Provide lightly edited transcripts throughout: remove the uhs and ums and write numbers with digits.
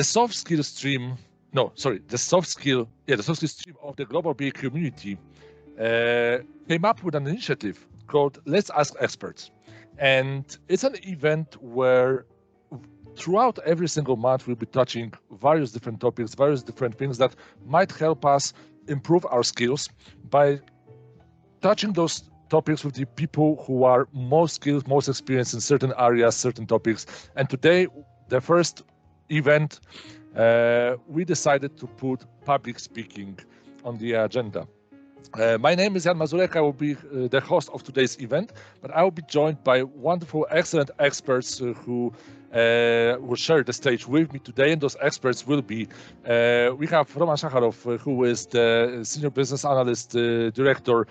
the soft skill stream, no, sorry, the soft skill stream of the global BA community came up with an initiative called Let's Ask Experts. And it's an event where throughout every single month, we'll be touching various different topics, various different things that might help us improve our skills by touching those topics with the people who are most skilled, most experienced in certain areas, certain topics. And today, the first event, we decided to put public speaking on the agenda. My name is Jan Mazurek. I will be the host of today's event, but I will be joined by wonderful, excellent experts who will share the stage with me today. And those experts will be, we have Roman Shacharov, who is the Senior Business Analyst Director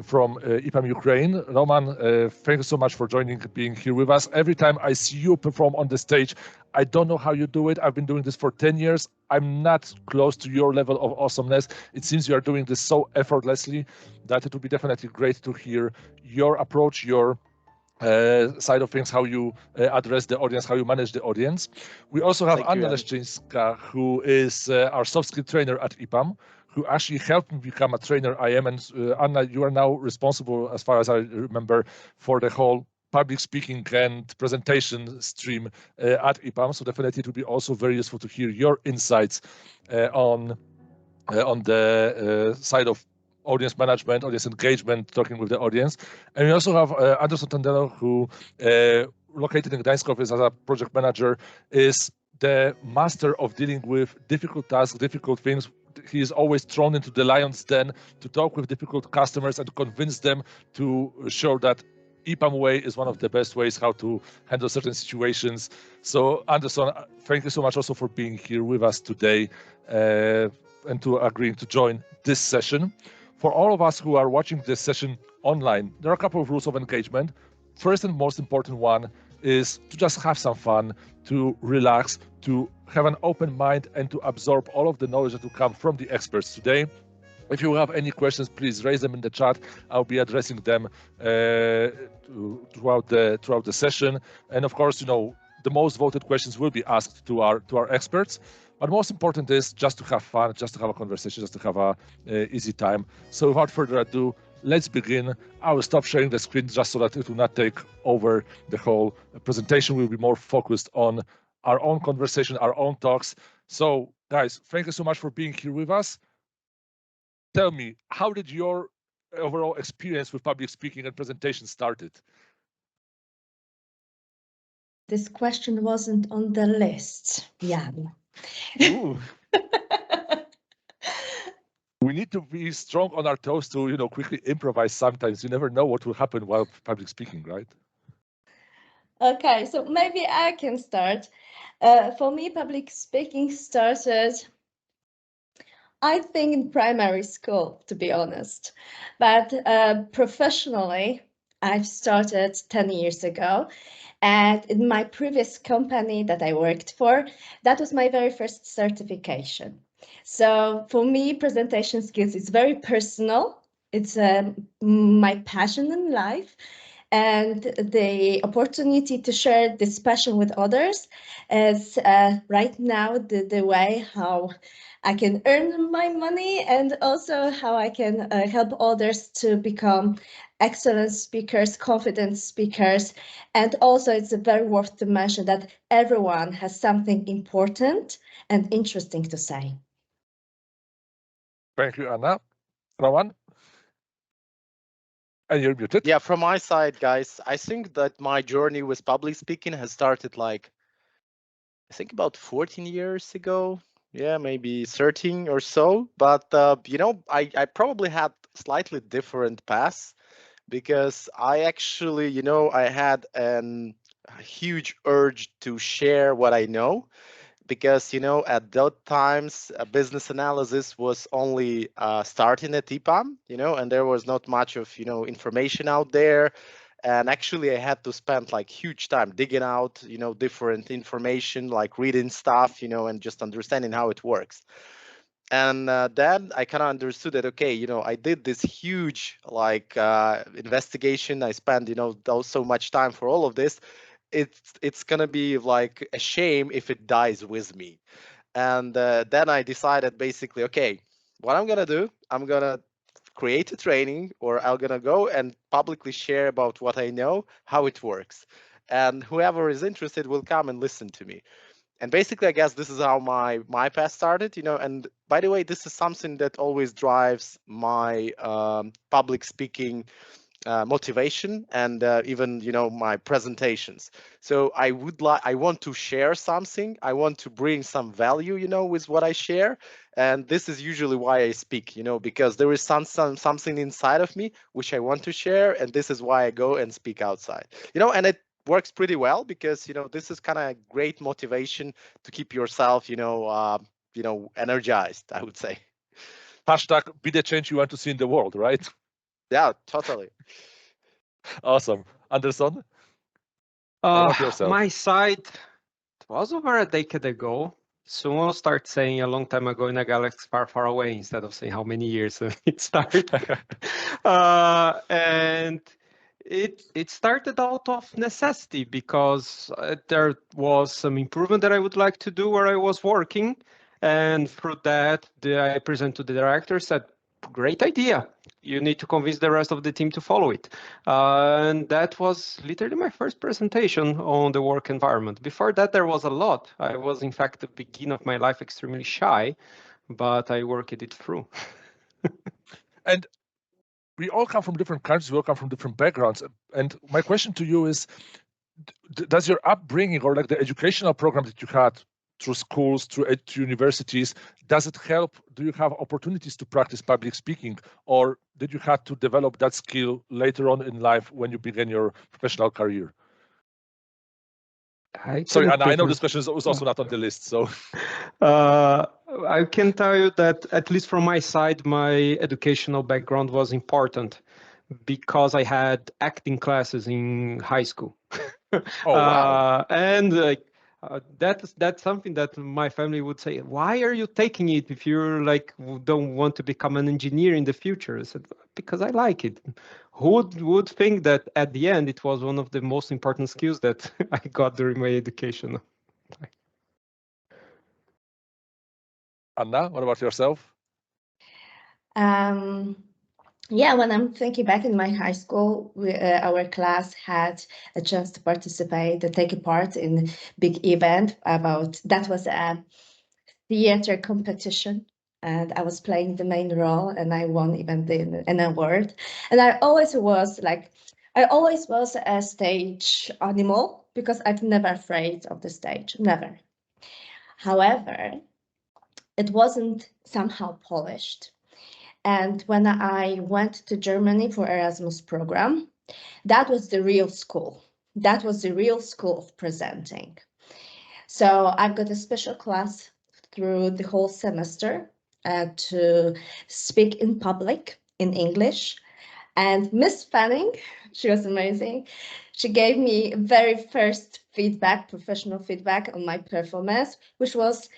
from EPAM Ukraine. Roman, thank you so much for being here with us. Every time I see you perform on the stage, I don't know how you do it. I've been doing this for 10 years. I'm not close to your level of awesomeness. It seems you are doing this so effortlessly that it would be definitely great to hear your approach, your side of things, how you address the audience, how you manage the audience. We also have Anna Leszczyńska, who is our soft skill trainer at EPAM, who actually helped me become a trainer I am. And Anna, you are now responsible, as far as I remember, for the whole public speaking and presentation stream at EPAM. So definitely it will be also very useful to hear your insights on the side of audience management, audience engagement, talking with the audience. And we also have Anderson Tandelo, who located in Gdańsk office as a project manager, is the master of dealing with difficult tasks, difficult things. He is always thrown into the lion's den to talk with difficult customers and convince them to show that EPAM way is one of the best ways how to handle certain situations. So Anderson, thank you so much also for being here with us today and to agreeing to join this session. For all of us who are watching this session online, there are a couple of rules of engagement. First and most important one is to just have some fun, to relax, to have an open mind and to absorb all of the knowledge that will come from the experts today. If you have any questions, please raise them in the chat. I'll be addressing them throughout the session. And of course, you know, the most voted questions will be asked to our experts. But most important is just to have fun, just to have a conversation, just to have a easy time. So without further ado, let's begin. I will stop sharing the screen just so that it will not take over the whole presentation. We'll be more focused on our own conversation, our own talks. So guys, thank you so much for being here with us. Tell me, how did your overall experience with public speaking and presentation started? This question wasn't on the list, Jan. We need to be strong on our toes to, you know, quickly improvise sometimes. You never know what will happen while public speaking, right? Okay, so maybe I can start. For me, public speaking started, I think, in primary school, to be honest. But professionally, I've started 10 years ago. And in my previous company that I worked for, that was my very first certification. So for me, presentation skills is very personal. It's my passion in life. And the opportunity to share this passion with others is right now the way how I can earn my money and also how I can help others to become excellent speakers, confident speakers. And also it's very worth to mention that everyone has something important and interesting to say. Thank you, Anna. Roman? And you're muted. Yeah, from my side, guys, I think that my journey with public speaking has started like, I think about 14 years ago. Yeah, maybe 13 or so. But, you know, I probably had slightly different paths because I actually, you know, I had a huge urge to share what I know. Because, you know, at those times, business analysis was only starting at EPAM, you know, and there was not much of, you know, information out there. And actually, I had to spend like huge time digging out, you know, different information, like reading stuff, you know, and just understanding how it works. And then I kind of understood that, okay, you know, I did this huge like investigation. I spent, you know, so much time for all of this. it's gonna be like a shame if it dies with me. And then I decided basically, okay, what I'm gonna do, I'm gonna create a training, or I'm gonna go and publicly share about what I know, how it works, and whoever is interested will come and listen to me. And basically, I guess this is how my path started, you know. And by the way, this is something that always drives my public speaking motivation, and even, you know, my presentations. So I want to share something, I want to bring some value, you know, with what I share. And this is usually why I speak, you know, because there is something inside of me which I want to share, and this is why I go and speak outside, you know. And it works pretty well, because, you know, this is kind of great motivation to keep yourself, you know, energized, I would say. Hashtag be the change you want to see in the world, right? Yeah, totally. Awesome. Anderson, what about yourself? My side, it was over a decade ago. Soon I'll start saying a long time ago in a galaxy far, far away, instead of saying how many years it started. And it started out of necessity, because there was some improvement that I would like to do where I was working. And through that, I present to the director, said, great idea. You need to convince the rest of the team to follow it. And that was literally my first presentation on the work environment. Before that, there was a lot. I was, in fact, at the beginning of my life, extremely shy, but I worked it through. And we all come from different countries, we all come from different backgrounds. And my question to you is, does your upbringing, or like the educational program that you had through schools, through universities, does it help? Do you have opportunities to practice public speaking, or did you have to develop that skill later on in life when you began your professional career? Sorry, Anna, I know this question was also not on the list, so. I can tell you that, at least from my side, my educational background was important, because I had acting classes in high school. Oh, wow. And that's something that my family would say, why are you taking it if you're like don't want to become an engineer in the future? I said, because I like it. Who would think that at the end it was one of the most important skills that I got during my education? Anna, what about yourself? Yeah, when I'm thinking back in my high school, our class had a chance to participate, to take a part in big event that was a theater competition, and I was playing the main role, and I won even an award. And I always was a stage animal, because I'm never afraid of the stage, never. However, it wasn't somehow polished. And when I went to Germany for Erasmus program, that was the real school. That was the real school of presenting. So I've got a special class through the whole semester to speak in public in English. And Miss Fanning, she was amazing. She gave me very first feedback, professional feedback on my performance, which was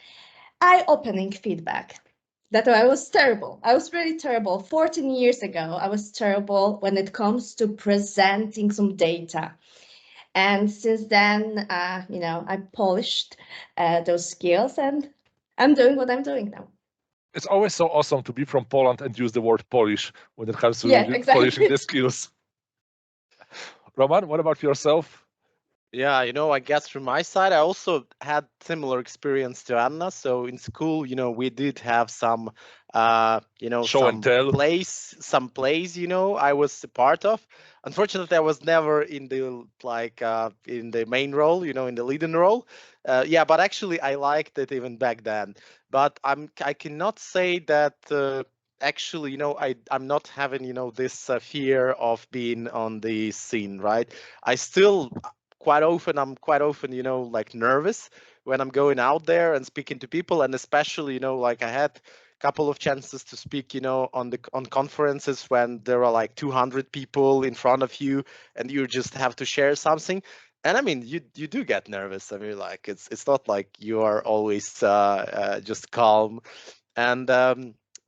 eye-opening feedback. That I was terrible. I was really terrible. 14 years ago, I was terrible when it comes to presenting some data. And since then, I polished those skills, and I'm doing what I'm doing now. It's always so awesome to be from Poland and use the word Polish when it comes to exactly. polishing the skills. Roman, what about yourself? Yeah, you know, I guess from my side, I also had similar experience to Anna. So in school, you know, we did have some, Show and tell. some plays, you know, I was a part of. Unfortunately, I was never in the in the main role, you know, in the leading role. Yeah, but actually, I liked it even back then. But I cannot say that. Actually, you know, I'm not having, you know, this fear of being on the scene, right? I still I'm quite often, you know, like nervous when I'm going out there and speaking to people, and especially, you know, like I had a couple of chances to speak, you know, on conferences when there are like 200 people in front of you and you just have to share something. And I mean, you do get nervous. I mean, like it's not like you are always just calm. And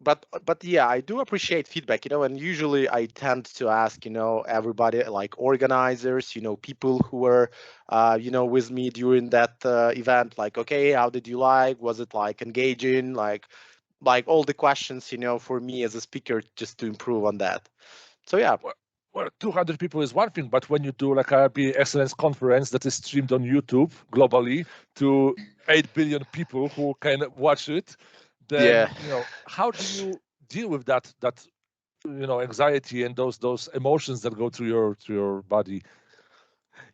but yeah, I do appreciate feedback, and usually I tend to ask, everybody, like organizers, people who were, with me during that event, like, okay, how did you like? Was it like engaging? Like all the questions, for me as a speaker, just to improve on that. So yeah. Well, 200 people is one thing, but when you do like a BA Excellence conference that is streamed on YouTube globally to 8 billion people who can watch it, then how do you deal with that anxiety and those emotions that go through your body?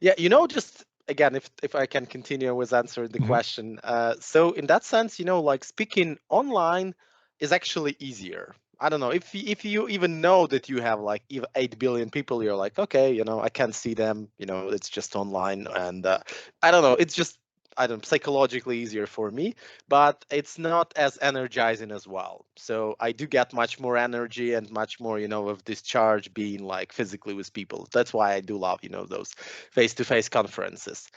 Yeah, just again, if I can continue with answering the question. So in that sense, like speaking online is actually easier. I don't know if you even know that you have like even 8 billion people, you're like, okay, I can't see them, it's just online, and I don't know, it's just, I don't know, psychologically easier for me, but it's not as energizing as well. So I do get much more energy and much more, of discharge being like physically with people. That's why I do love, those face-to-face conferences,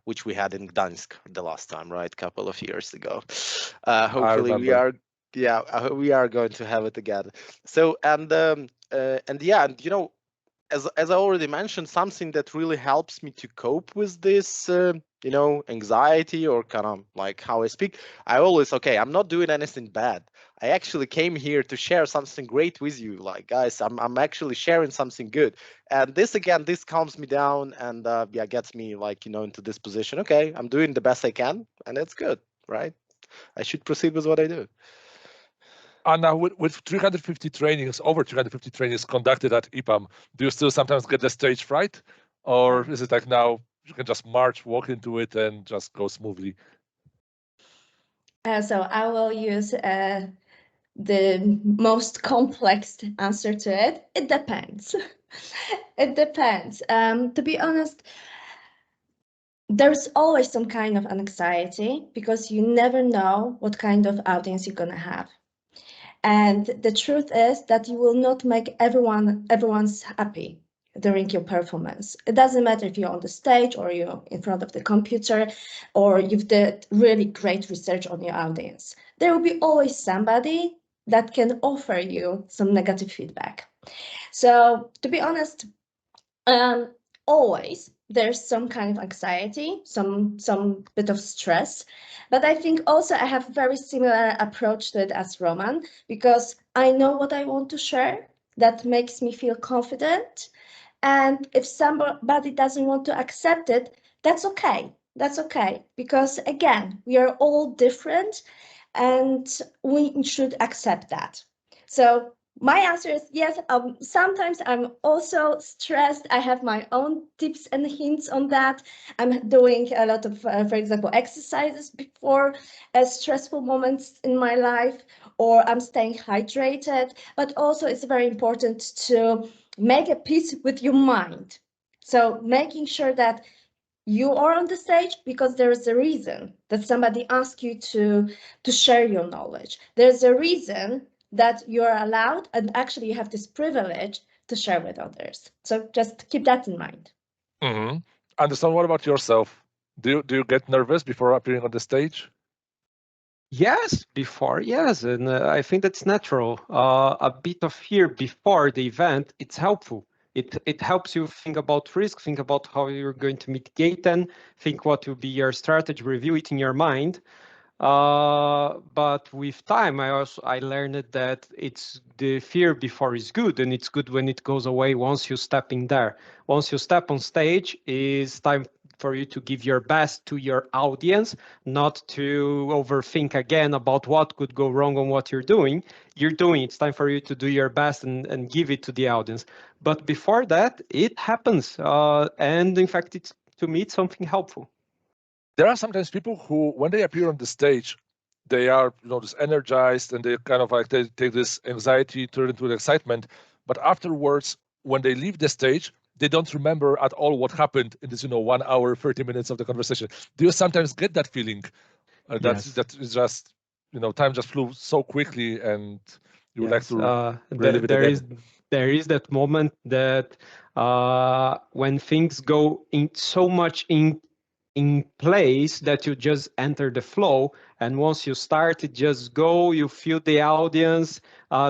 which we had in Gdańsk the last time, right? A couple of years ago. Hopefully we are going to have it again. So and yeah, and as I already mentioned, something that really helps me to cope with this anxiety, or kind of like how I speak, I always, okay, I'm not doing anything bad. I actually came here to share something great with you, like, guys, I'm actually sharing something good. And this calms me down, and gets me like, into this position. Okay, I'm doing the best I can, and it's good, right? I should proceed with what I do. And now with 350 trainings, over 350 trainings conducted at EPAM, do you still sometimes get the stage fright? Or is it like now you can just walk into it and just go smoothly? So I will use the most complex answer to it. It depends. It depends. To be honest, there's always some kind of anxiety because you never know what kind of audience you're gonna have. And the truth is that you will not make everyone's happy during your performance. It doesn't matter if you're on the stage or you're in front of the computer or you've did really great research on your audience. There will be always somebody that can offer you some negative feedback. So to be honest, always there's some kind of anxiety, some bit of stress, but I think also I have very similar approach to it as Roman, because I know what I want to share. That makes me feel confident, and if somebody doesn't want to accept it, that's okay. That's okay, because again, we are all different, and we should accept that. So my answer is yes. Sometimes I'm also stressed. I have my own tips and hints on that. I'm doing a lot of, for example, exercises before stressful moments in my life, or I'm staying hydrated. But also it's very important to make a peace with your mind. So making sure that you are on the stage because there is a reason that somebody asked you to share your knowledge. There's a reason that you're allowed, and actually you have this privilege to share with others. So just keep that in mind. Anderson, what about yourself? Do you get nervous before appearing on the stage? Yes, yes, and I think that's natural. A bit of fear before the event, it's helpful. It helps you think about risk, think about how you're going to mitigate them, think what will be your strategy, review it in your mind. But with time, I learned that it's the fear before is good, and it's good when it goes away once you step in there. Once you step on stage, it's time for you to give your best to your audience, not to overthink again about what could go wrong on what you're doing. It's time for you to do your best and give it to the audience. But before that, it happens. And in fact, to me, it's something helpful. There are sometimes people who, when they appear on the stage, they are, just energized, and they kind of like they take this anxiety, turn into excitement. But afterwards, when they leave the stage, they don't remember at all what happened in this, 1 hour, 30 minutes of the conversation. Do you sometimes get that feeling? Yes. That is just, time just flew so quickly, and you would like to relive it again. There is that moment that when things go in so much in place that you just enter the flow. And once you start, it just go, you feel the audience,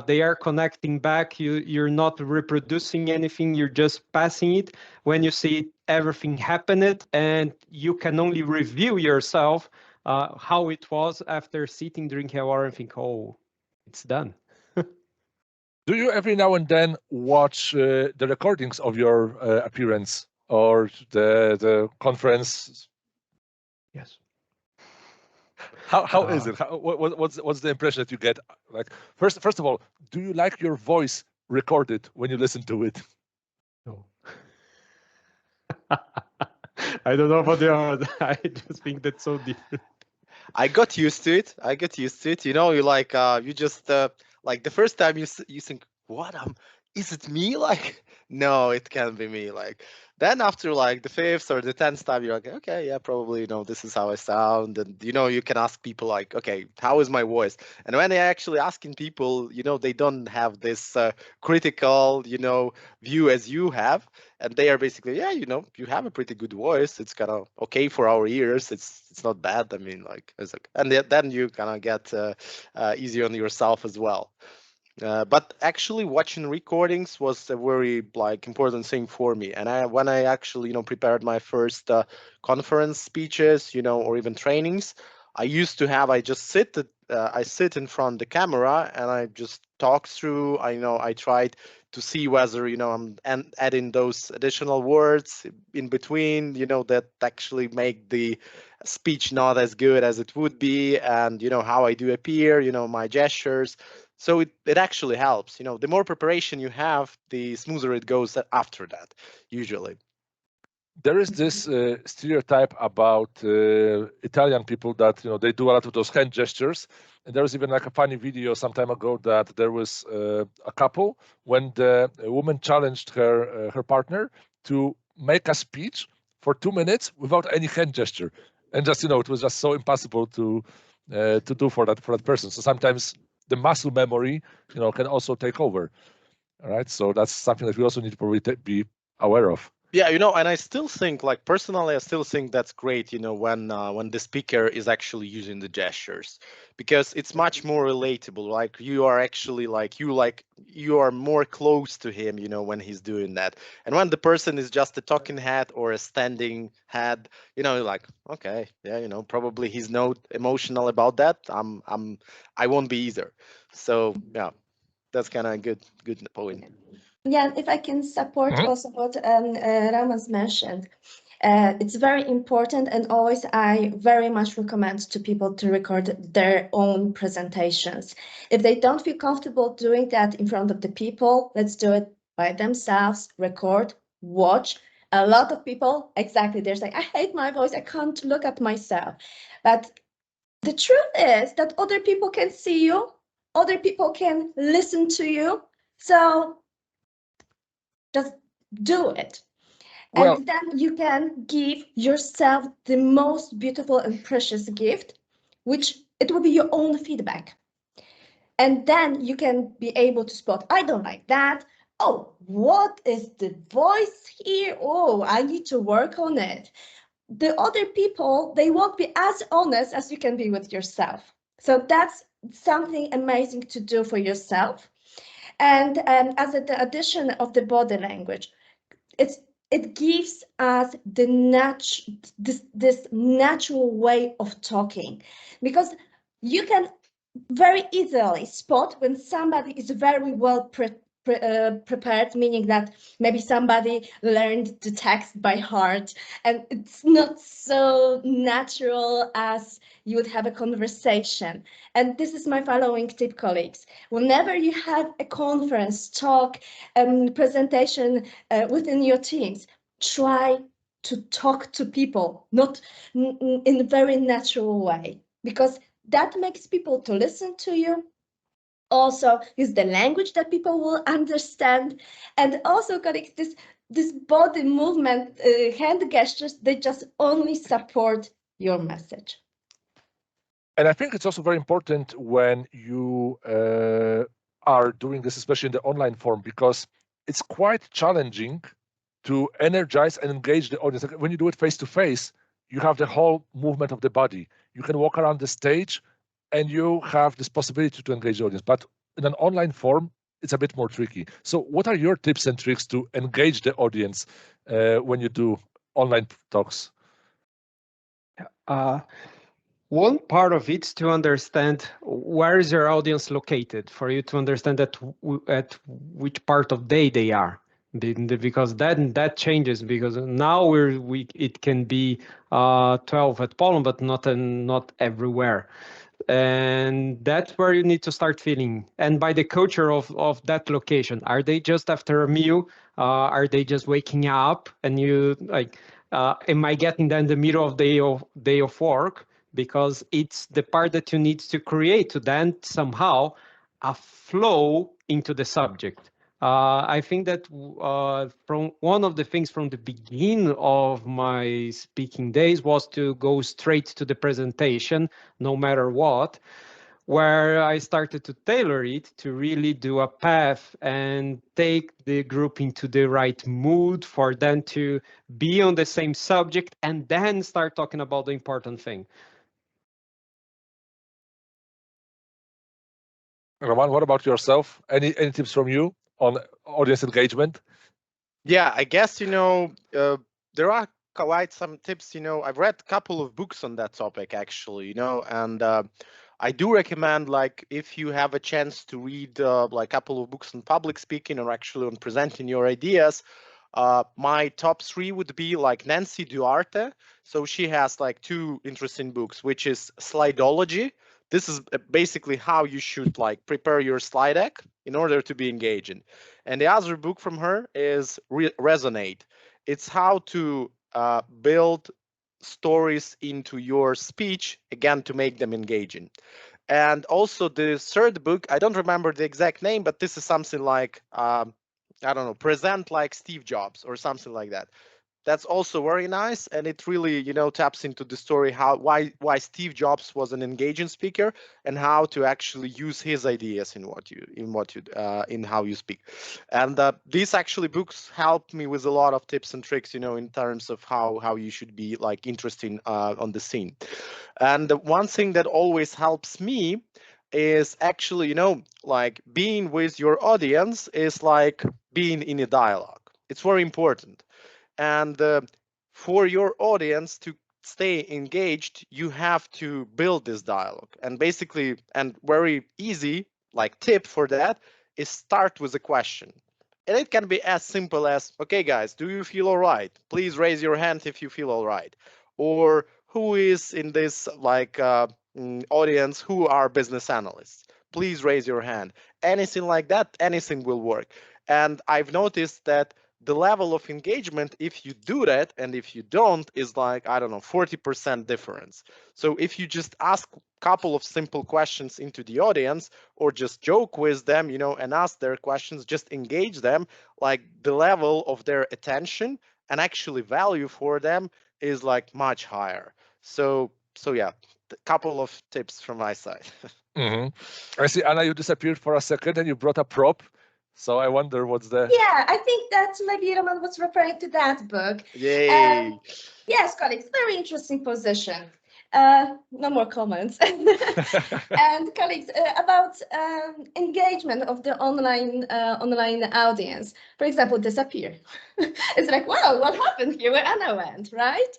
they are connecting back, you're not reproducing anything, you're just passing it. When you see everything happened, and you can only review yourself how it was after sitting, drinking water, and think, oh, it's done. Do you every now and then watch the recordings of your appearance or the conference? Yes. How is it? What's the impression that you get? Like first of all, do you like your voice recorded when you listen to it? No. I don't know about the other. I just think that's so different. I got used to it. I got used to it. You know, you like you just like the first time you think, what is it me? Like, no, it can't be me. Like then after like the fifth or the 10th time, you're like, okay, yeah, probably, you know, this is how I sound. And you know, you can ask people like, okay, how is my voice? And when they're actually asking people, you know, they don't have this critical, you know, view as you have. And they are basically, yeah, you know, you have a pretty good voice. It's kind of okay for our ears. It's not bad. I mean, like, it's like, and then you kind of get easy on yourself as well. But actually, watching recordings was a very like important thing for me. And when I actually, you know, prepared my first conference speeches, you know, or even trainings, I used to have I sit in front of the camera and I just talk through. I tried to see whether, you know, I'm adding those additional words in between, you know, that actually make the speech not as good as it would be, and you know how I do appear, you know, my gestures. So it actually helps. You know, the more preparation you have, the smoother it goes after that, usually. There is this stereotype about Italian people that, you know, they do a lot of those hand gestures. And there was even like a funny video some time ago that there was a couple when the woman challenged her partner to make a speech for 2 minutes without any hand gesture, and just, you know, it was just so impossible to do for that person. So sometimes the muscle memory, you know, can also take over. All right, so that's something that we also need to probably be aware of. Yeah, you know, and I still think, like personally, I still think that's great, you know, when the speaker is actually using the gestures, because it's much more relatable. Like you are actually you are more close to him, you know, when he's doing that. And when the person is just a talking head or a standing head, you know, you're like, okay, yeah, you know, probably he's not emotional about that. I won't be either. So yeah, that's kind of a good point. Yeah, if I can support also what Ramas mentioned, it's very important, and always I very much recommend to people to record their own presentations. If they don't feel comfortable doing that in front of the people, let's do it by themselves, record, watch. A lot of people, exactly, they're saying, I hate my voice, I can't look at myself. But the truth is that other people can see you, other people can listen to you. So just do it. Well, and then you can give yourself the most beautiful and precious gift, which it will be your own feedback. And then you can be able to spot, I don't like that. Oh, what is the voice here? Oh, I need to work on it. The other people, they won't be as honest as you can be with yourself. So that's something amazing to do for yourself. And as the addition of the body language, it gives us this natural way of talking, because you can very easily spot when somebody is very well prepared, meaning that maybe somebody learned the text by heart and it's not so natural as you would have a conversation. And this is my following tip, colleagues. Whenever you have a conference, talk, presentation within your teams, try to talk to people, not in a very natural way, because that makes people to listen to you. Also, use the language that people will understand, and also colleagues, this body movement, hand gestures, they just only support your message. And I think it's also very important when you are doing this, especially in the online form, because it's quite challenging to energize and engage the audience. When you do it face to face, you have the whole movement of the body. You can walk around the stage and you have this possibility to engage the audience. But in an online form, it's a bit more tricky. So what are your tips and tricks to engage the audience when you do online talks? One part of it is to understand where is your audience located, for you to understand at which part of day they are, because that changes. Because now it can be 12 at Poland, but not everywhere. And that's where you need to start feeling, and by the culture of that location. Are they just after a meal? Are they just waking up? And you like, am I getting them in the middle of day of work? Because it's the part that you need to create to then somehow a flow into the subject. I think that from one of the things from the beginning of my speaking days was to go straight to the presentation, no matter what, where I started to tailor it to really do a path and take the group into the right mood for them to be on the same subject and then start talking about the important thing. Roman, what about yourself? Any tips from you on audience engagement? Yeah, I guess, there are quite some tips. I've read a couple of books on that topic, actually, and I do recommend, like, if you have a chance to read like a couple of books on public speaking or actually on presenting your ideas. My top 3 would be like Nancy Duarte. So she has like 2 interesting books, which is Slideology. This is basically how you should like prepare your slide deck in order to be engaging. And the other book from her is Resonate. It's how to build stories into your speech, again, to make them engaging. And also the third book, I don't remember the exact name, but this is something like, I don't know, present like Steve Jobs or something like that. That's also very nice, and it really, taps into the story why Steve Jobs was an engaging speaker and how to actually use his ideas in how you speak. And these actually books helped me with a lot of tips and tricks, in terms of how you should be like interesting on the scene. And the one thing that always helps me is actually, like being with your audience is like being in a dialogue. It's very important. And for your audience to stay engaged, you have to build this dialogue. And basically, and very easy like tip for that is start with a question. And it can be as simple as, okay, guys, do you feel all right? Please raise your hand if you feel all right. Or who is in this like audience who are business analysts? Please raise your hand. Anything like that, anything will work. And I've noticed that the level of engagement, if you do that and if you don't, is like, I don't know, 40% difference. So if you just ask a couple of simple questions into the audience or just joke with them, and ask their questions, just engage them, like the level of their attention and actually value for them is like much higher. So yeah, a couple of tips from my side. I see, Anna, you disappeared for a second and you brought a prop. So I wonder what's the... Yeah, I think that maybe Roman was referring to that book. Yay! Yes, colleagues, very interesting position. No more comments. And colleagues, about engagement of the online audience. For example, disappear. It's like, wow, what happened here? Where Anna went, right?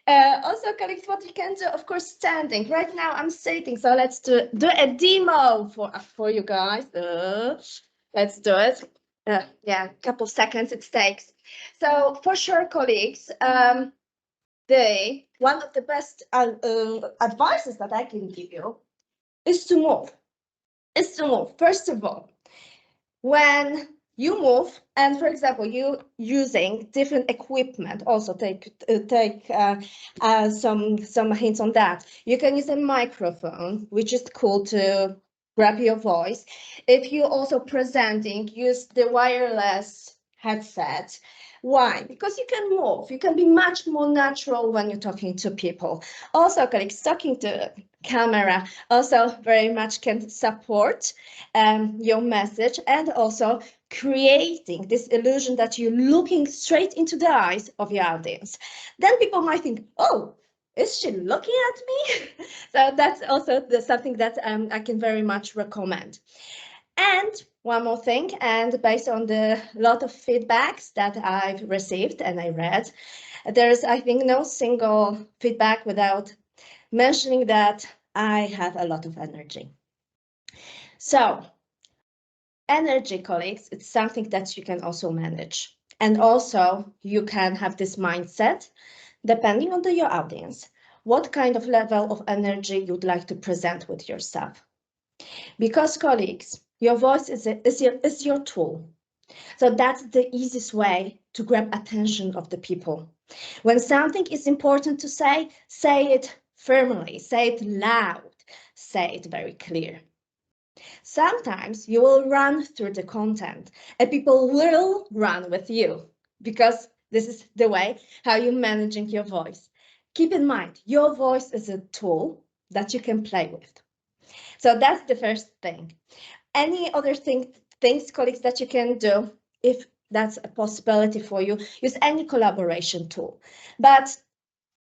Also, colleagues, what you can do, of course, standing. Right now, I'm sitting, so let's do a demo for you guys. Let's do it. Yeah, a couple seconds it takes. So for sure, colleagues, one of the best advices that I can give you is to move. First of all, when you move, and for example, you using different equipment, also take some hints on that. You can use a microphone, which is cool to grab your voice. If you also presenting, use the wireless headset. Why? Because you can move. You can be much more natural when you're talking to people. Also, colleagues, talking to camera also very much can support your message, and also creating this illusion that you're looking straight into the eyes of your audience. Then people might think, oh, is she looking at me? So that's also something that I can very much recommend. And one more thing, and based on the lot of feedbacks that I've received and I read, there is, I think, no single feedback without mentioning that I have a lot of energy. So energy, colleagues, it's something that you can also manage. And also you can have this mindset, depending on your audience, what kind of level of energy you'd like to present with yourself. Because colleagues, your voice is your tool. So that's the easiest way to grab attention of the people. When something is important to say it firmly, say it loud, say it very clear. Sometimes you will run through the content and people will run with you because this is the way how you're managing your voice. Keep in mind, your voice is a tool that you can play with. So that's the first thing. Any other things, colleagues, that you can do, if that's a possibility for you, use any collaboration tool. But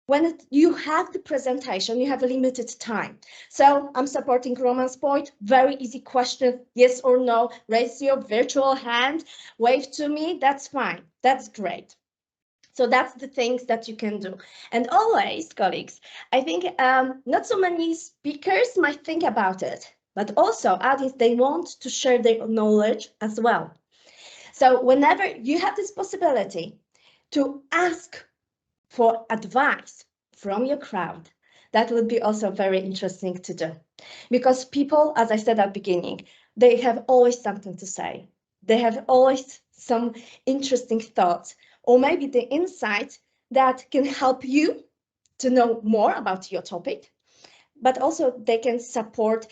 when you have the presentation, you have a limited time. So I'm supporting Roman's point, very easy question, yes or no, raise your virtual hand, wave to me, that's fine, that's great. So that's the things that you can do. And always, colleagues, I think not so many speakers might think about it, but also audience, they want to share their knowledge as well. So whenever you have this possibility to ask for advice from your crowd, that would be also very interesting to do. Because people, as I said at the beginning, they have always something to say. They have always some interesting thoughts, or maybe the insight that can help you to know more about your topic, but also they can support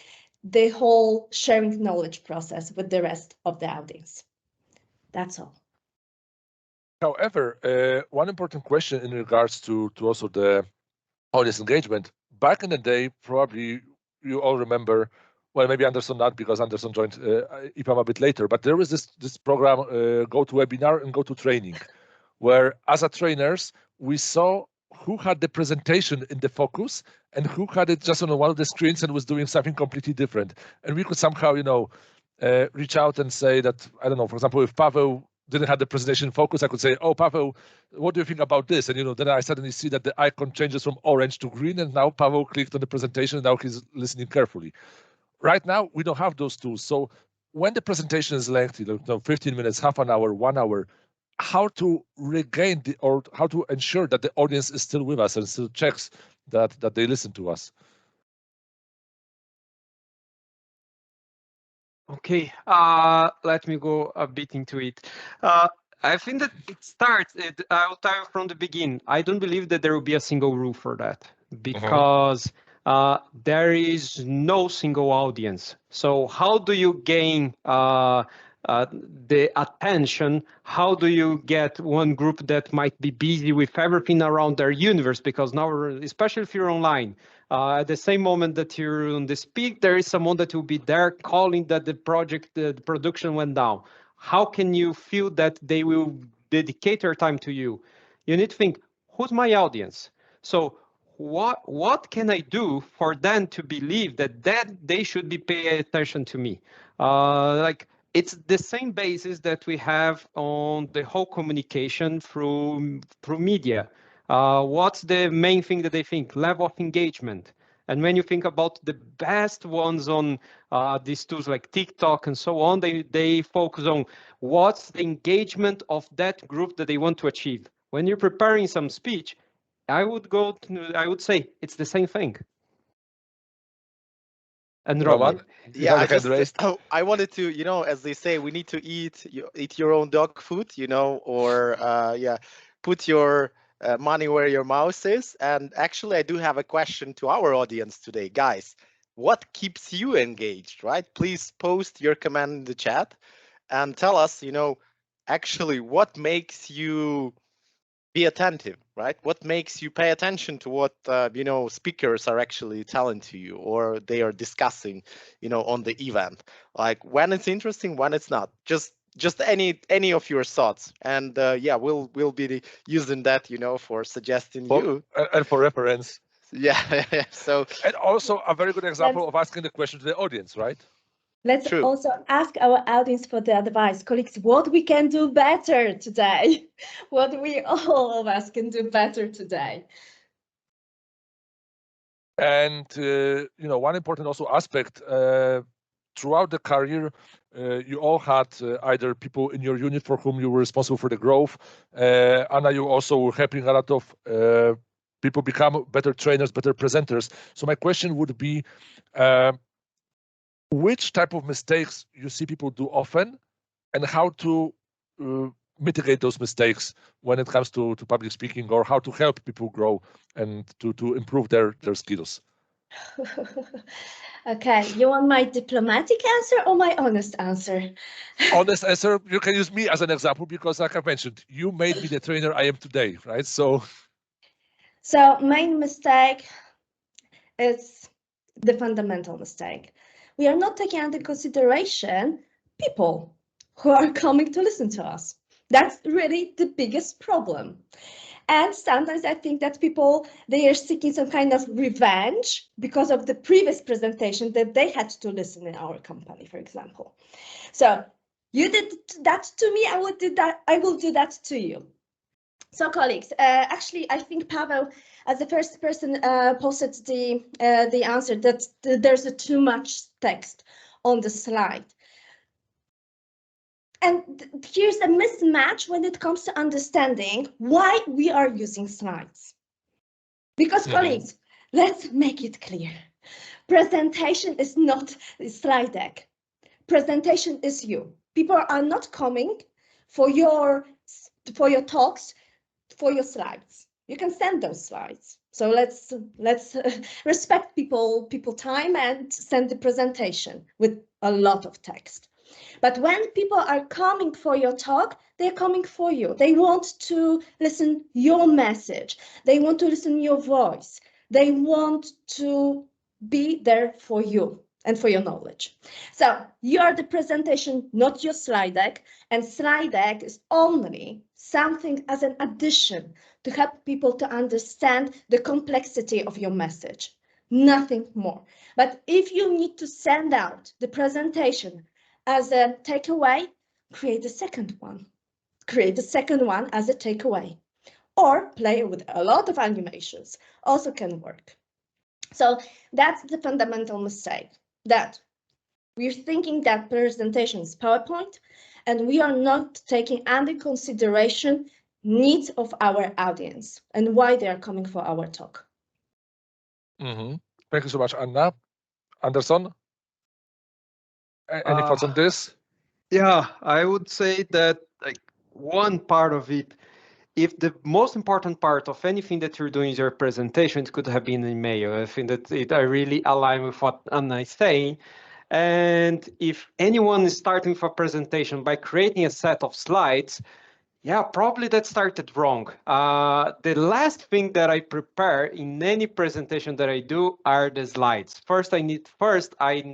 the whole sharing knowledge process with the rest of the audience. That's all. However, one important question in regards to also the audience engagement. Back in the day, probably you all remember, well, maybe Anderson not, because Anderson joined EPAM a bit later, but there was this program, GoToWebinar and GoToTraining, where as a trainers, we saw who had the presentation in the focus and who had it just on one of the screens and was doing something completely different. And we could somehow, reach out and say that, I don't know, for example, if Pavel didn't have the presentation focus, I could say, oh, Pavel, what do you think about this? And, then I suddenly see that the icon changes from orange to green, and now Pavel clicked on the presentation, and now he's listening carefully. Right now, we don't have those tools. So when the presentation is lengthy, 15 minutes, half an hour, 1 hour, how to regain or how to ensure that the audience is still with us and still checks that they listen to us? Okay, let me go a bit into it. I think that it starts, I'll tell you from the beginning, I don't believe that there will be a single rule for that, because there is no single audience. So how do you gain the attention? How do you get one group that might be busy with everything around their universe? Because now, especially if you're online, at the same moment that you're on the speak, there is someone that will be there calling that the production went down. How can you feel that they will dedicate their time to you? You need to think, who's my audience? So what can I do for them to believe that they should be paying attention to me? It's the same basis that we have on the whole communication through media. What's the main thing that they think? Level of engagement. And when you think about the best ones on these tools like TikTok and so on, they focus on what's the engagement of that group that they want to achieve. When you're preparing some speech, I would say it's the same thing. And Roman. Yeah, I wanted to, as they say, we need to eat your own dog food, or put your money where your mouth is. And actually, I do have a question to our audience today, guys. What keeps you engaged, right? Please post your comment in the chat and tell us, actually what makes you be attentive, right? What makes you pay attention to what speakers are actually telling to you or they are discussing, on the event? Like when it's interesting, when it's not. Just any of your thoughts, and we'll be using that, for suggesting you and for reference. Yeah. So And also a very good example of asking the question to the audience, right? Let's true. also ask our audience for the advice, colleagues, what we can do better today, what we all of us can do better today. And one important also aspect throughout the career, you all had either people in your unit for whom you were responsible for the growth. Anna, you also were helping a lot of people become better trainers, better presenters. So my question would be, which type of mistakes you see people do often, and how to mitigate those mistakes when it comes to public speaking, or how to help people grow and to improve their skills? Okay, you want my diplomatic answer or my honest answer? Honest answer, you can use me as an example because, like I mentioned, you made me the trainer I am today, right? So Main mistake is the fundamental mistake. We are not taking into consideration people who are coming to listen to us. That's really the biggest problem. And sometimes I think that people, they are seeking some kind of revenge because of the previous presentation that they had to listen in our company, for example. So you did that to me, I will do that to you. So colleagues, actually, I think Pavel, as the first person, posted the answer that there's too much text on the slide. And here's a mismatch when it comes to understanding why we are using slides. Because colleagues, let's make it clear. Presentation is not a slide deck. Presentation is you. People are not coming for your talks, for your slides. You can send those slides. So let's respect people time and send the presentation with a lot of text. But when people are coming for your talk, they're coming for you. They want to listen your message. They want to listen your voice. They want to be there for you and for your knowledge. So you are the presentation, not your slide deck. And slide deck is only something as an addition to help people to understand the complexity of your message. Nothing more. But if you need to send out the presentation as a takeaway, create a second one. Create a second one as a takeaway. Or play with a lot of animations, also can work. So that's the fundamental mistake, that we're thinking that presentation is PowerPoint, and we are not taking under consideration needs of our audience and why they are coming for our talk. Thank you so much, Anna. Anderson, any thoughts on this? Yeah, I would say that like one part of it, if the most important part of anything that you're doing is your presentation, it could have been an email. I think that I really align with what Anna is saying. And if anyone is starting for presentation by creating a set of slides, yeah, probably that started wrong. The last thing that I prepare in any presentation that I do are the slides. First, I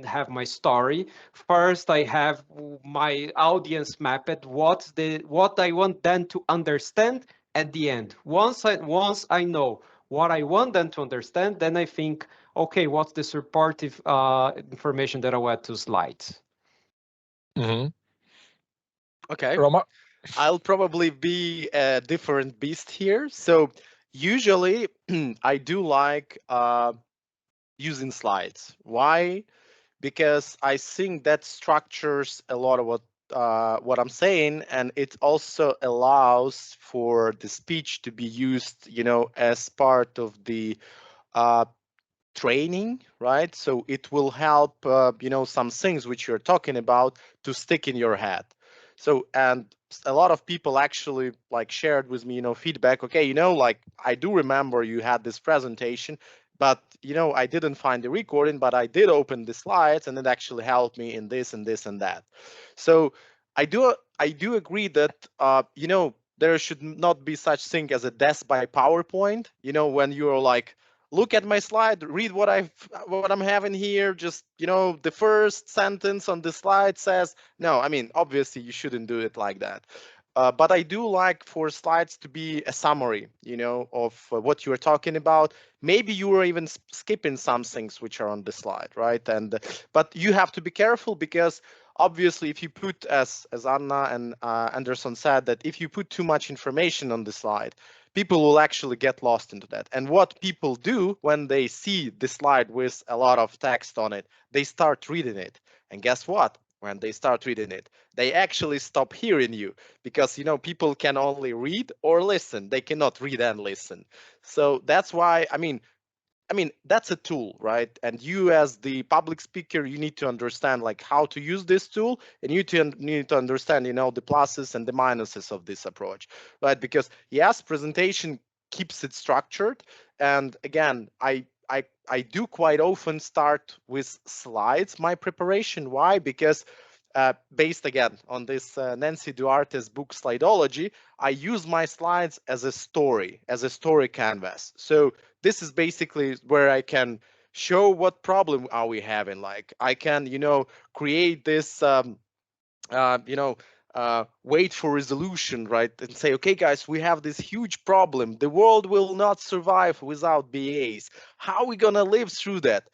have my story. First, I have my audience mapped. What I want them to understand at the end. Once I know what I want them to understand, then I think, okay, what's the supportive information that I want to slides? Okay. Roma? I'll probably be a different beast here. So usually I do like using slides. Why? Because I think that structures a lot of what I'm saying, and it also allows for the speech to be used, as part of the training, right? So it will help, some things which you're talking about to stick in your head. So, and a lot of people actually like shared with me, feedback. Okay, like I do remember you had this presentation, but I didn't find the recording, but I did open the slides, and it actually helped me in this and this and that. So I do agree that there should not be such thing as a death by PowerPoint. When you're like, look at my slide, read what I'm having here. Just, the first sentence on the slide says, no, I mean, obviously you shouldn't do it like that. but I do like for slides to be a summary, you know, of what you are talking about. Maybe you are even skipping some things which are on the slide, right? And but you have to be careful, because obviously if you put, as Anna and Anderson said, that if you put too much information on the slide, people will actually get lost into that. And what people do when they see the slide with a lot of text on it, they start reading it. And guess what? When they start reading it, they actually stop hearing you, because, you know, people can only read or listen. They cannot read and listen. So that's why, I mean, that's a tool, right? And you, as the public speaker, you need to understand like how to use this tool, and you need to understand, you know, the pluses and the minuses of this approach, right? Because yes, presentation keeps it structured. And again, I do quite often start with slides, my preparation. Why? Because based again on this Nancy Duarte's book Slideology, I use my slides as a story canvas. So this is basically where I can show what problem are we having. Like I can, you know, create this, wait for resolution, right? And say, okay, guys, we have this huge problem. The world will not survive without BAs. How are we gonna live through that?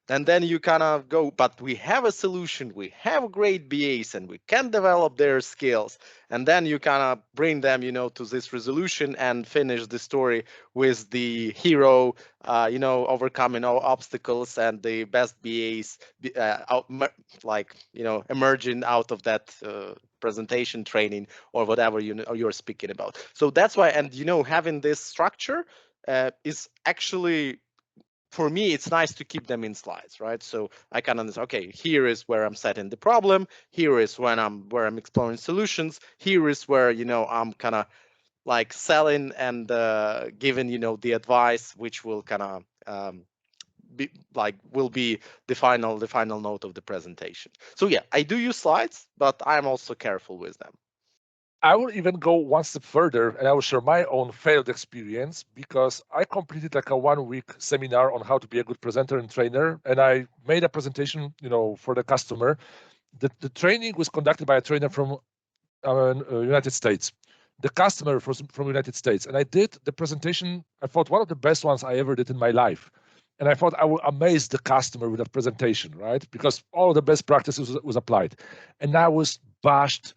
And then you kind of go, but we have a solution. We have great BAs, and we can develop their skills. And then you kind of bring them, you know, to this resolution and finish the story with the hero, overcoming all obstacles and the best BAs, emerging out of that presentation training or whatever you're speaking about. So that's why, and having this structure is actually, for me, it's nice to keep them in slides, right? So I can understand, okay, here is where I'm setting the problem. Here is where I'm exploring solutions. Here is where, I'm kind of like selling and giving, the advice, which will kind of will be the final note of the presentation. So yeah, I do use slides, but I'm also careful with them. I will even go one step further, and I will share my own failed experience, because I completed like a 1-week seminar on how to be a good presenter and trainer, and I made a presentation, for the customer. The training was conducted by a trainer from United States. The customer from United States, and I did the presentation. I thought one of the best ones I ever did in my life, and I thought I will amaze the customer with that presentation, right? Because all the best practices was applied, and I was bashed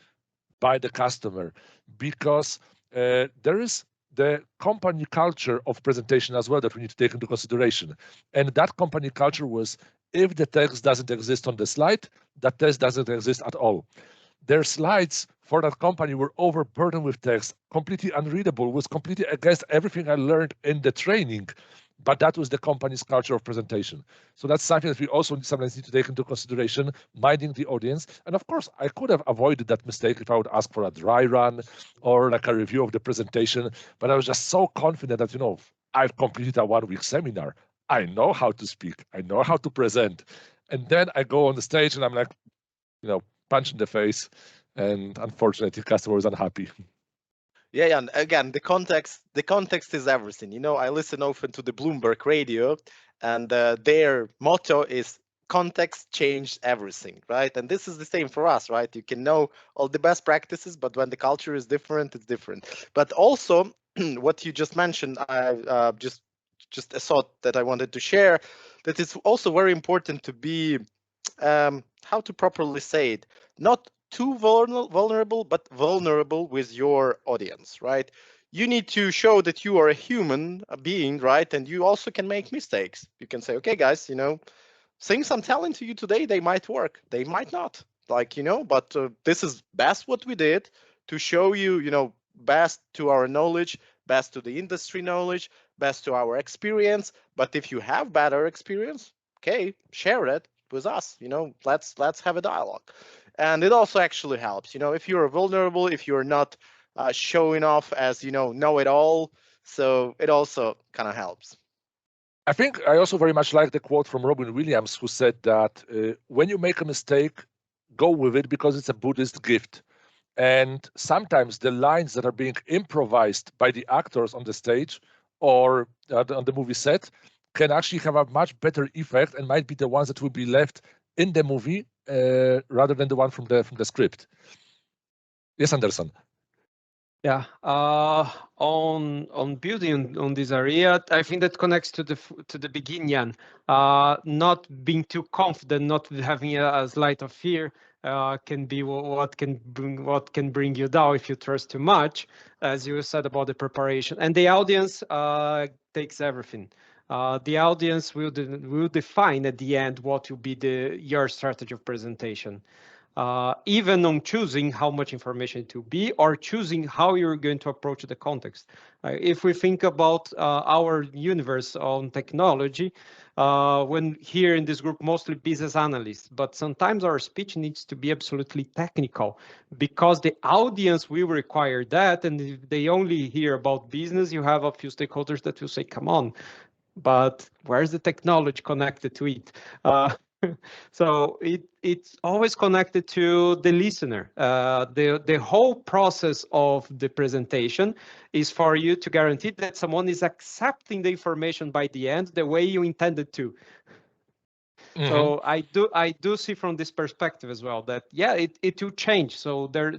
by the customer, because there is the company culture of presentation as well that we need to take into consideration. And that company culture was, if the text doesn't exist on the slide, that text doesn't exist at all. Their slides for that company were overburdened with text, completely unreadable, was completely against everything I learned in the training. But that was the company's culture of presentation. So that's something that we also sometimes need to take into consideration, minding the audience. And of course, I could have avoided that mistake if I would ask for a dry run or like a review of the presentation. But I was just so confident that, I've completed a 1-week seminar. I know how to speak. I know how to present. And then I go on the stage and I'm like, punch in the face. And unfortunately, the customer was unhappy. Yeah, and again, the context is everything. I listen often to the Bloomberg radio, and their motto is context changed everything, right? And this is the same for us, right? You can know all the best practices, but when the culture is different, it's different. But also, what you just mentioned, I just a thought that I wanted to share, that it's also very important to be, how to properly say it, not too vulnerable, but vulnerable with your audience, right? You need to show that you are a human being, right? And you also can make mistakes. You can say, okay, guys, things I'm telling to you today, they might work, they might not, but this is best what we did to show you, best to our knowledge, best to the industry knowledge, best to our experience. But if you have better experience, okay, share it with us. Let's have a dialogue. And it also actually helps, if you're vulnerable, if you're not showing off as know it all. So it also kind of helps. I think I also very much like the quote from Robin Williams, who said that when you make a mistake, go with it, because it's a Buddhist gift. And sometimes the lines that are being improvised by the actors on the stage or on the movie set can actually have a much better effect, and might be the ones that will be left in the movie rather than the one from the script. Yes, Anderson. Yeah, on building on this area, I think that connects to the beginning. Not being too confident, not having a slight of fear, can be what can bring you down if you trust too much, as you said about the preparation. And the audience takes everything. The audience will define at the end what will be your strategy of presentation. Even on choosing how much information it will be or choosing how you're going to approach the context. If we think about our universe on technology, when here in this group, mostly business analysts, but sometimes our speech needs to be absolutely technical because the audience will require that. And if they only hear about business, you have a few stakeholders that will say, come on, but where's the technology connected to it? So it's always connected to the listener. The whole process of the presentation is for you to guarantee that someone is accepting the information by the end the way you intended to. Mm-hmm. So I do see from this perspective as well that it will change. So there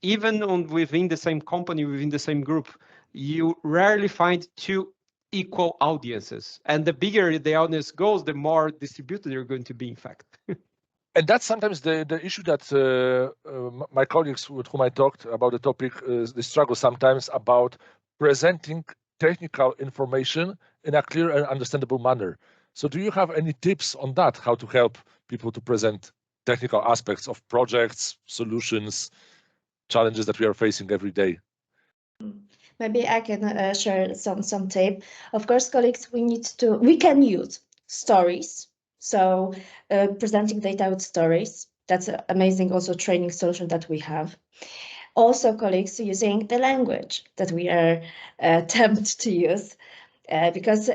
even within the same company, within the same group, you rarely find two equal audiences, and the bigger the audience goes, the more distributed you're going to be, in fact. And that's sometimes the issue that my colleagues with whom I talked about the topic, they struggle sometimes about presenting technical information in a clear and understandable manner. So do you have any tips on that, how to help people to present technical aspects of projects, solutions, challenges that we are facing every day? Maybe I can share some tip. Of course, colleagues, we can use stories. So presenting data with stories, that's an amazing also training solution that we have. Also, colleagues, using the language that we are tempted to use, because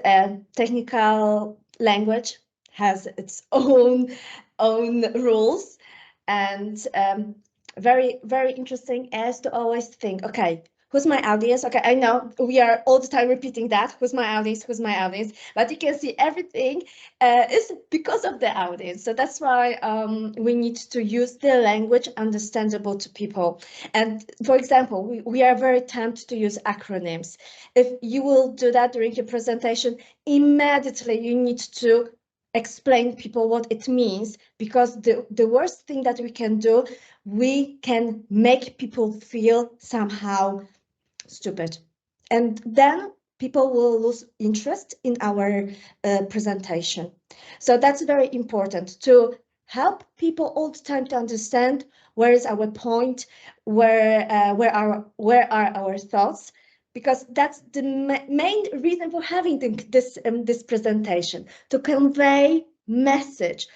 technical language has its own rules, and very, very interesting is to always think, okay, who's my audience? Okay, I know we are all the time repeating that. Who's my audience? Who's my audience? But you can see everything is because of the audience. So that's why we need to use the language understandable to people. And for example, we are very tempted to use acronyms. If you will do that during your presentation, immediately you need to explain people what it means, because the worst thing that we can do, we can make people feel somehow stupid, and then people will lose interest in our presentation. So that's very important to help people all the time to understand where is our point, where are our thoughts, because that's the main reason for having this presentation, to convey message,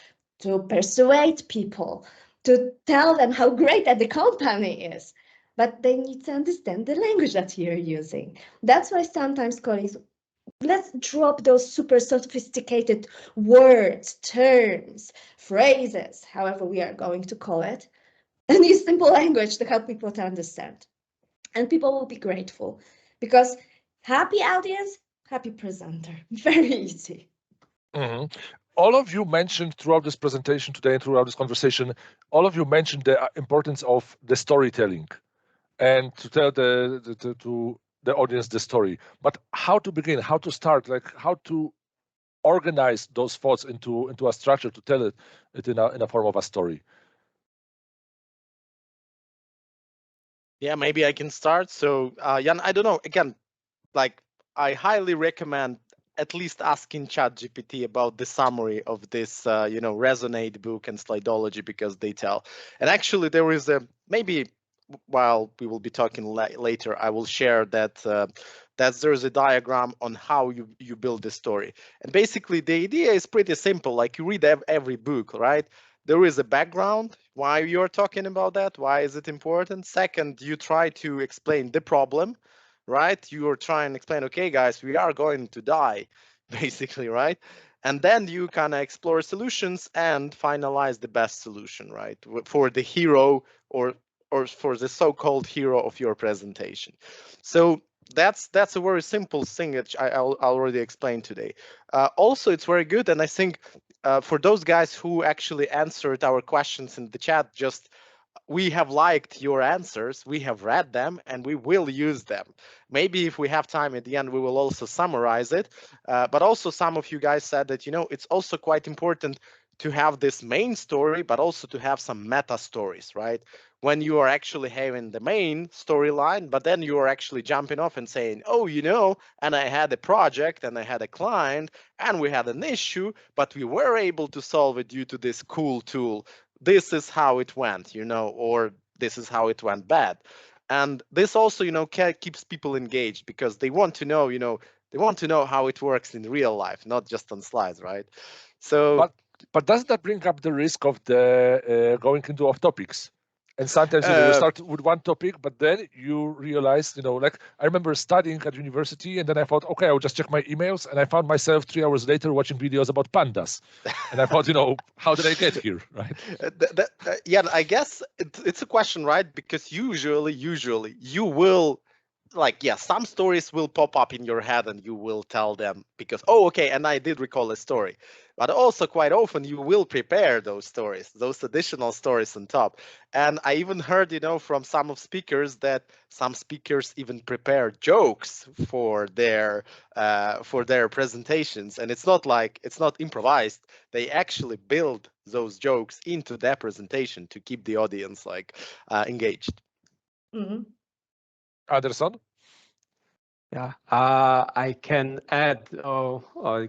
to persuade people, to tell them how great that the company is. But they need to understand the language that you're using. That's why sometimes, colleagues, let's drop those super sophisticated words, terms, phrases, however we are going to call it, and use simple language to help people to understand. And people will be grateful, because happy audience, happy presenter. Very easy. Mm-hmm. All of you mentioned throughout this presentation today and throughout this conversation, all of you mentioned the importance of the storytelling and to tell to the audience the story. But how to begin, how to start, like how to organize those thoughts into a structure to tell it in a form of a story? Yeah, maybe I can start. So Jan, I don't know, again, like I highly recommend at least asking ChatGPT about the summary of this, Resonate book and Slidology, because they tell. And actually, there is maybe while we will be talking later, I will share that there's a diagram on how you build the story. And basically, the idea is pretty simple. Like you read every book, right? There is a background, why you're talking about that, why is it important? Second, you try to explain the problem, right? You are trying to explain, okay, guys, we are going to die, basically, right? And then you kind of explore solutions and finalize the best solution, right? For the hero or for the so-called hero of your presentation. So that's a very simple thing that I already explained today. Also, it's very good, and I think for those guys who actually answered our questions in the chat, just we have liked your answers, we have read them, and we will use them. Maybe if we have time at the end, we will also summarize it. But also some of you guys said that, it's also quite important to have this main story, but also to have some meta stories, right? When you are actually having the main storyline, but then you are actually jumping off and saying, oh, and I had a project and I had a client and we had an issue, but we were able to solve it due to this cool tool. This is how it went, or this is how it went bad. And this also, keeps people engaged because they want to know, how it works in real life, not just on slides, right? So, but doesn't that bring up the risk of the going into off topics? And sometimes you start with one topic, but then you realize, like I remember studying at university, and then I thought, okay, I'll just check my emails, and I found myself 3 hours later watching videos about pandas, and I thought, how did I get here, right? Yeah, I guess it's a question, right? Because usually you will, some stories will pop up in your head and you will tell them because, oh, okay, and I did recall a story. But also quite often you will prepare those stories, those additional stories on top. And I even heard, from some of speakers that some speakers even prepare jokes for their presentations. And it's not improvised. They actually build those jokes into their presentation to keep the audience engaged. Mm-hmm. Anderson? Yeah, I can add,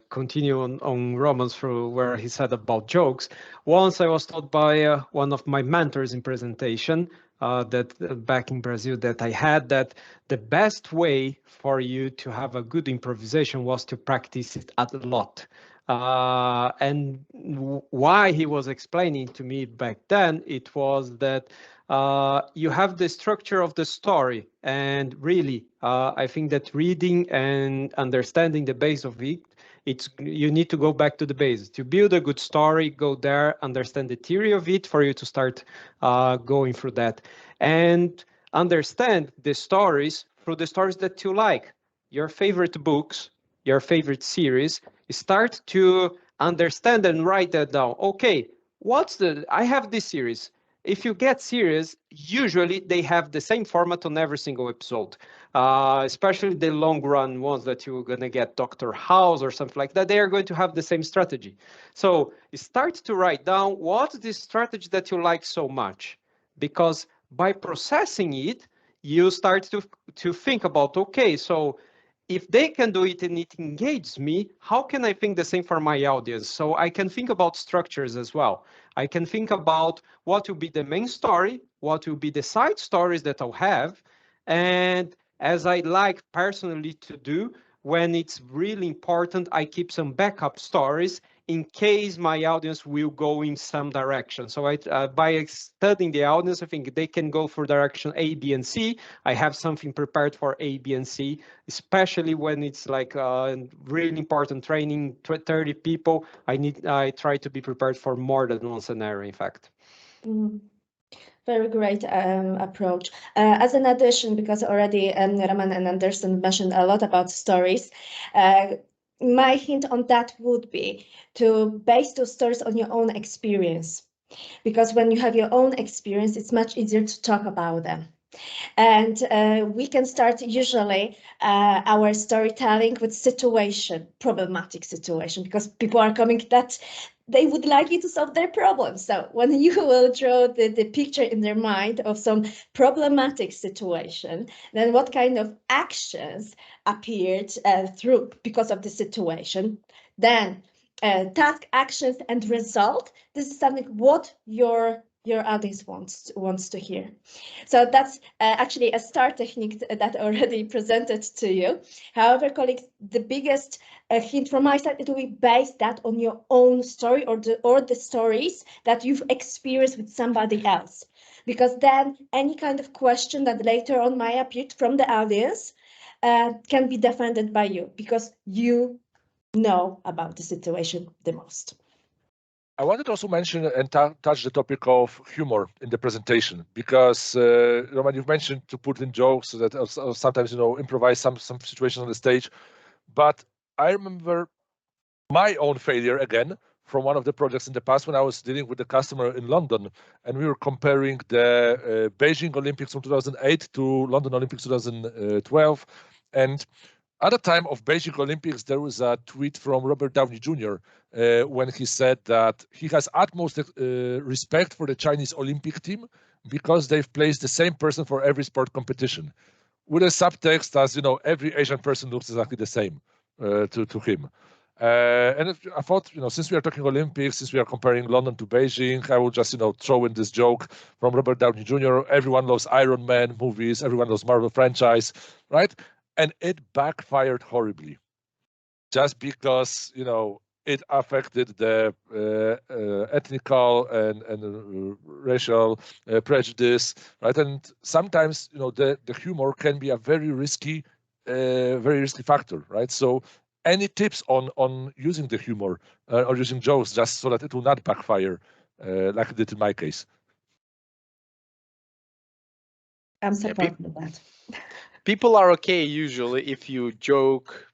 continue on Roman's through where he said about jokes. Once I was taught by one of my mentors in presentation that back in Brazil that I had that the best way for you to have a good improvisation was to practice it a lot. And why he was explaining to me back then, it was that you have the structure of the story, and really, I think that reading and understanding the base of it, you need to go back to the base to build a good story. Go there, understand the theory of it for you to start going through that, and understand the stories through the stories that you like, your favorite books, your favorite series. Start to understand and write that down. Okay, I have this series. If you get serious, usually they have the same format on every single episode, especially the long run ones that you're going to get Dr. House or something like that. They are going to have the same strategy. So start to write down what's the strategy that you like so much, because by processing it, you start to think about, okay, so if they can do it and it engages me, how can I think the same for my audience? So I can think about structures as well. I can think about what will be the main story, what will be the side stories that I'll have. And as I like personally to do, when it's really important, I keep some backup stories in case my audience will go in some direction. So by studying the audience, I think they can go for direction A, B, and C. I have something prepared for A, B, and C, especially when it's like really important training, 30 people. I try to be prepared for more than one scenario, in fact. Mm. Very great approach. As an addition, because already Roman and Anderson mentioned a lot about stories, my hint on that would be to base those stories on your own experience. Because when you have your own experience, it's much easier to talk about them. And we can start usually our storytelling with problematic situation, because people are coming that they would like you to solve their problems. So when you will draw the picture in their mind of some problematic situation, then what kind of actions appeared because of the situation, then task, actions, and result. This is something what your audience wants to hear. So that's actually a start technique that already presented to you. However, colleagues, the biggest hint from my side, it will be based that on your own story or the stories that you've experienced with somebody else. Because then any kind of question that later on might appear from the audience can be defended by you, because you know about the situation the most. I wanted to also mention and touch the topic of humor in the presentation, because Roman, you've mentioned to put in jokes so that sometimes improvise some situations on the stage. But I remember my own failure again from one of the projects in the past when I was dealing with the customer in London, and we were comparing the Beijing Olympics from 2008 to London Olympics 2012. And at the time of Beijing Olympics, there was a tweet from Robert Downey Jr. When he said that he has utmost respect for the Chinese Olympic team because they've placed the same person for every sport competition, with a subtext as, you know, every Asian person looks exactly the same to him. And I thought, you know, since we are talking Olympics, since we are comparing London to Beijing, I will just, you know, throw in this joke from Robert Downey Jr. Everyone loves Iron Man movies, everyone loves Marvel franchise, right? And it backfired horribly, just because, you know, it affected the ethnical and racial prejudice, right? And sometimes, you know, the humor can be a very risky factor, right? So any tips on using the humor or using jokes just so that it will not backfire like it did in my case? I'm supportive of that. People are okay usually if you joke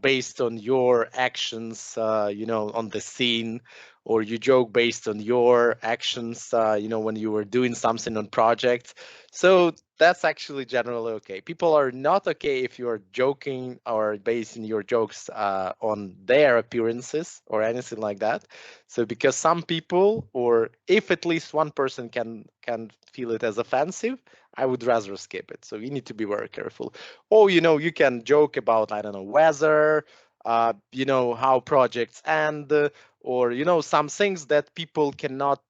based on your actions, you know, on the scene, or you joke based on your actions, you know, when you were doing something on projects. So that's actually generally okay. People are not okay if you're joking or basing your jokes on their appearances or anything like that. So because some people, or if at least one person can feel it as offensive, I would rather skip it. So you need to be very careful. Or, you know, you can joke about, I don't know, weather, you know, how projects end, or, you know, some things that people cannot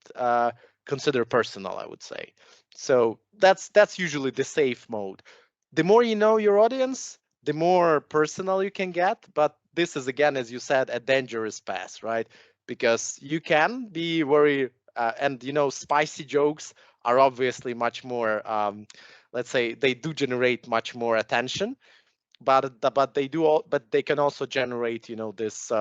consider personal, I would say. So that's usually the safe mode. The more you know your audience, the more personal you can get. But this is, again, as you said, a dangerous path, right? Because you can be very, and, you know, spicy jokes are obviously much more, let's say, they do generate much more attention, but they can also generate, you know, this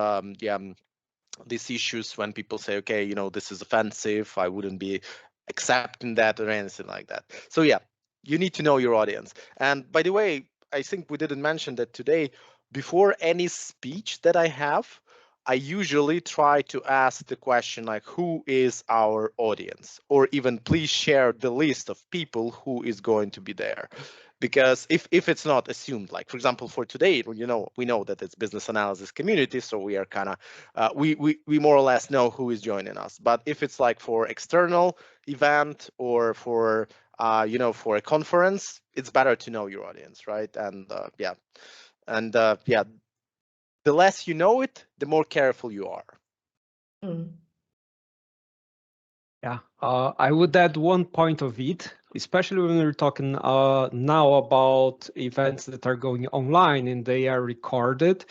these issues when people say, okay, you know, this is offensive, I wouldn't be accepting that or anything like that. So yeah, you need to know your audience. And by the way, I think we didn't mention that today. Before any speech that I have, I usually try to ask the question like, who is our audience? Or even please share the list of people who is going to be there. Because if it's not assumed, like for example, for today, you know, we know that it's business analysis community, so we are kind of we more or less know who is joining us. But if it's like for external event or for you know, for a conference, it's better to know your audience, right? And yeah, the less you know it, the more careful you are. Yeah, I would add one point of it, especially when we're talking now about events that are going online and they are recorded.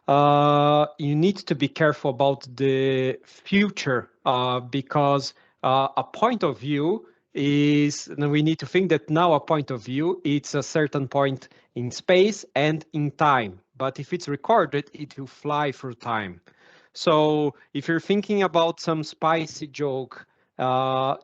You need to be careful about the future because a point of view is, we need to think that now a point of view, it's a certain point in space and in time. But if it's recorded, it will fly through time. So if you're thinking about some spicy joke,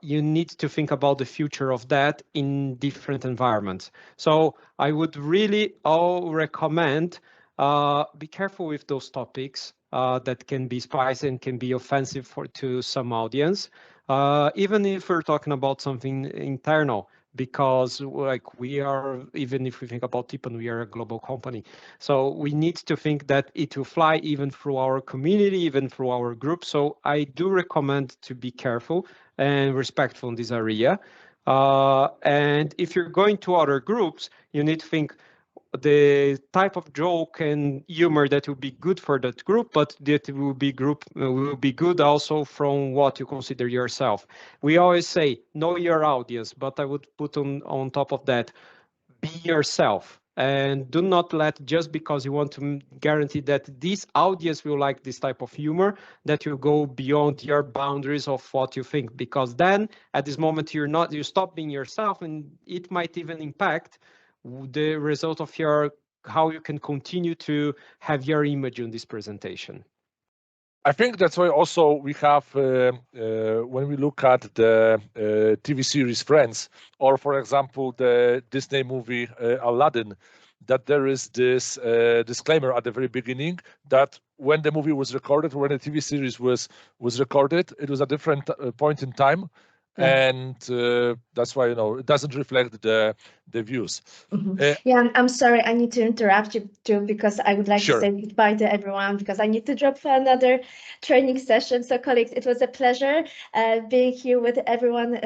you need to think about the future of that in different environments. So I would really recommend be careful with those topics that can be spicy and can be offensive to some audience, even if we're talking about something internal, because like we are, even if we think about Tipan, we are a global company. So we need to think that it will fly even through our community, even through our group. So I do recommend to be careful and respectful in this area. And if you're going to other groups, you need to think the type of joke and humor that will be good for that group, but that will be good also from what you consider yourself. We always say know your audience, but I would put on top of that, be yourself, and do not let, just because you want to guarantee that this audience will like this type of humor, that you go beyond your boundaries of what you think, because then at this moment you stop being yourself, and it might even impact the result of how you can continue to have your image in this presentation. I think that's why also we have, when we look at the TV series Friends, or for example, the Disney movie Aladdin, that there is this disclaimer at the very beginning that when the movie was recorded, when the TV series was recorded, it was a different point in time. Yeah. And that's why, it doesn't reflect the views. Yeah, I'm sorry, I need to interrupt you too, because I would like Sure. to say goodbye to everyone, because I need to drop for another training session. So colleagues, it was a pleasure being here with everyone.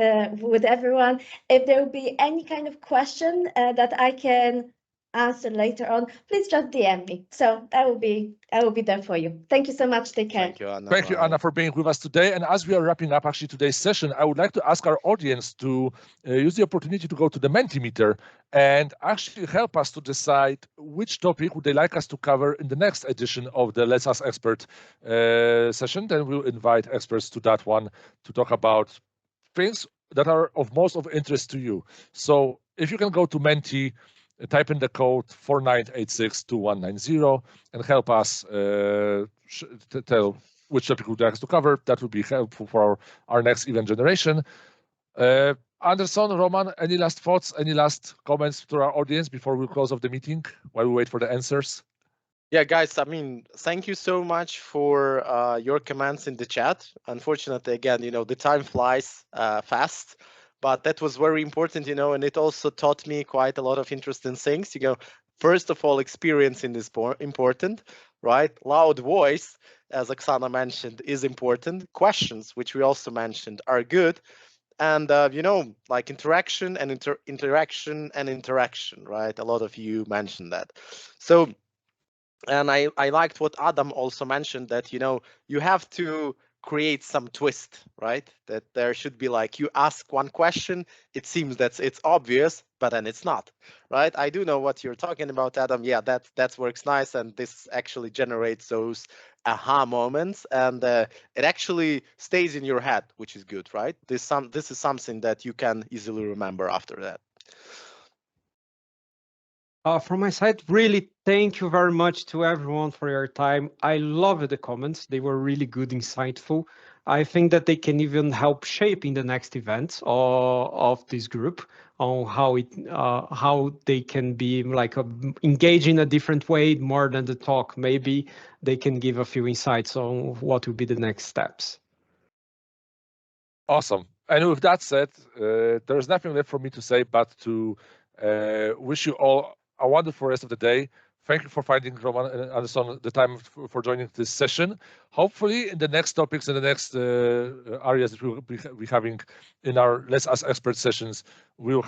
If there will be any kind of question that I can answer later on, please just DM me. So I will be there for you. Thank you so much. Take care. Thank you, Anna. Thank you, Anna, for being with us today. And as we are wrapping up actually today's session, I would like to ask our audience to use the opportunity to go to the Mentimeter and actually help us to decide which topic would they like us to cover in the next edition of the Let's Ask Expert session. Then we'll invite experts to that one to talk about things that are of most of interest to you. So if you can go to Menti, type in the code 49862190 and help us tell which topic we'd like us to cover. That would be helpful for our next event generation. Anderson, Roman, any last thoughts, any last comments to our audience before we close off the meeting while we wait for the answers? Yeah, guys, I mean, thank you so much for your comments in the chat. Unfortunately, again, the time flies fast, but that was very important, and it also taught me quite a lot of interesting things. First of all, experiencing is important, right? Loud voice, as Oksana mentioned, is important. Questions, which we also mentioned, are good. And, like interaction and interaction, right? A lot of you mentioned that. So, and I liked what Adam also mentioned, that, you have to create some twist, right? That there should be like, you ask one question, it seems that it's obvious, but then it's not, right? I do know what you're talking about, Adam. Yeah, that works nice. And this actually generates those aha moments, and it actually stays in your head, which is good, right? This is something that you can easily remember after that. From my side, really thank you very much to everyone for your time. I loved the comments. They were really good, insightful. I think that they can even help shaping the next events of this group on how they can be like engage in a different way more than the talk. Maybe they can give a few insights on what will be the next steps. Awesome. And with that said, there's nothing left for me to say but to wish you all a wonderful rest of the day. Thank you for finding, Roman and Anderson, the time for joining this session. Hopefully, in the next topics and the next areas that we'll be having in our Let's Ask Expert sessions, we'll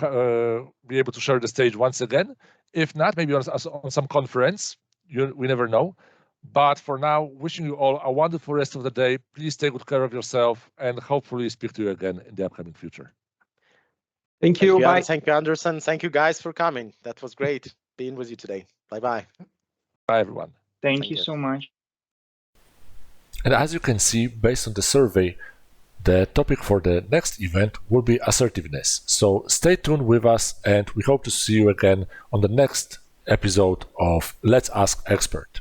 be able to share the stage once again. If not, maybe on some conference. We never know. But for now, wishing you all a wonderful rest of the day. Please take good care of yourself, and hopefully speak to you again in the upcoming future. Thank you. Bye. Thank you, Anderson. Thank you, guys, for coming. That was great being with you today. Bye-bye. Bye, everyone. Thank you so much. And as you can see, based on the survey, the topic for the next event will be assertiveness. So stay tuned with us, and we hope to see you again on the next episode of Let's Ask Expert.